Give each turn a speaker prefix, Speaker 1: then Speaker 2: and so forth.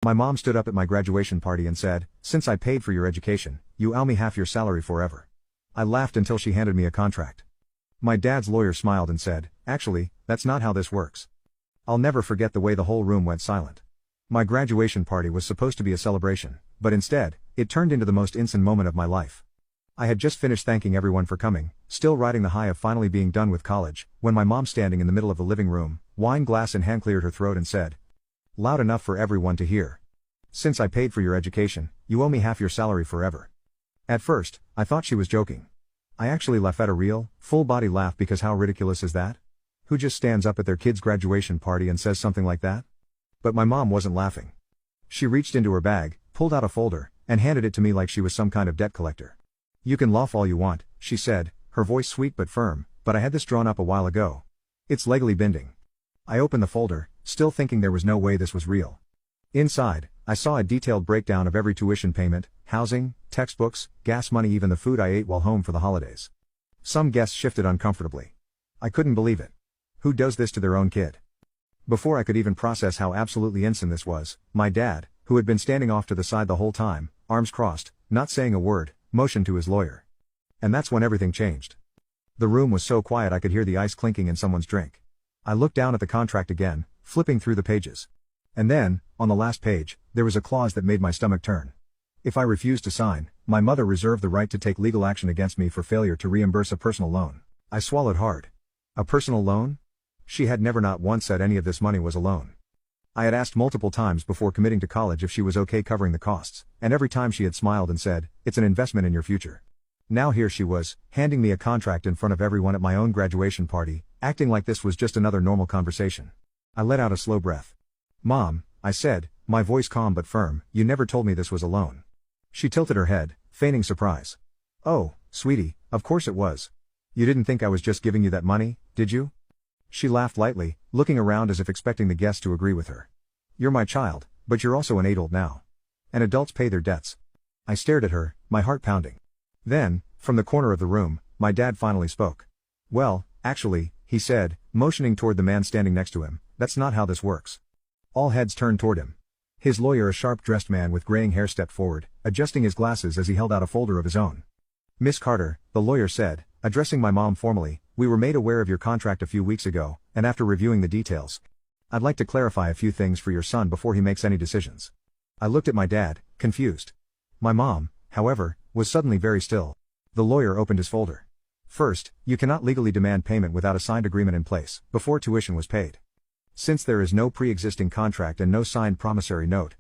Speaker 1: My mom stood up at my graduation party and said, "Since I paid for your education, you owe me half your salary forever." I laughed until she handed me a contract. My dad's lawyer smiled and said, "Actually, that's not how this works." I'll never forget the way the whole room went silent. My graduation party was supposed to be a celebration, but instead, it turned into the most insane moment of my life. I had just finished thanking everyone for coming, still riding the high of finally being done with college, when my mom, standing in the middle of the living room, wine glass in hand, cleared her throat and said, loud enough for everyone to hear, "Since I paid for your education, you owe me half your salary forever." At first, I thought she was joking. I actually laughed at a real, full-body laugh, because how ridiculous is that? Who just stands up at their kid's graduation party and says something like that? But my mom wasn't laughing. She reached into her bag, pulled out a folder, and handed it to me like she was some kind of debt collector. "You can laugh all you want," she said, her voice sweet but firm, "but I had this drawn up a while ago. It's legally binding." I opened the folder, still thinking there was no way this was real. Inside, I saw a detailed breakdown of every tuition payment, housing, textbooks, gas money, even the food I ate while home for the holidays. Some guests shifted uncomfortably. I couldn't believe it. Who does this to their own kid? Before I could even process how absolutely insane this was, my dad, who had been standing off to the side the whole time, arms crossed, not saying a word, motioned to his lawyer. And that's when everything changed. The room was so quiet I could hear the ice clinking in someone's drink. I looked down at the contract again, flipping through the pages. And then, on the last page, there was a clause that made my stomach turn. If I refused to sign, my mother reserved the right to take legal action against me for failure to reimburse a personal loan. I swallowed hard. A personal loan? She had never, not once, said any of this money was a loan. I had asked multiple times before committing to college if she was okay covering the costs, and every time she had smiled and said, "It's an investment in your future." Now here she was, handing me a contract in front of everyone at my own graduation party, acting like this was just another normal conversation. I let out a slow breath. "Mom," I said, my voice calm but firm, "you never told me this was a loan." She tilted her head, feigning surprise. "Oh, sweetie, of course it was. You didn't think I was just giving you that money, did you?" She laughed lightly, looking around as if expecting the guests to agree with her. "You're my child, but you're also an adult now. And adults pay their debts." I stared at her, my heart pounding. Then, from the corner of the room, my dad finally spoke. "Well, actually," he said, motioning toward the man standing next to him, "that's not how this works." All heads turned toward him. His lawyer, a sharp-dressed man with graying hair, stepped forward, adjusting his glasses as he held out a folder of his own. "Miss Carter," the lawyer said, addressing my mom formally, "we were made aware of your contract a few weeks ago, and after reviewing the details, I'd like to clarify a few things for your son before he makes any decisions." I looked at my dad, confused. My mom, however, was suddenly very still. The lawyer opened his folder. "First, you cannot legally demand payment without a signed agreement in place, before tuition was paid. Since there is no pre-existing contract and no signed promissory note,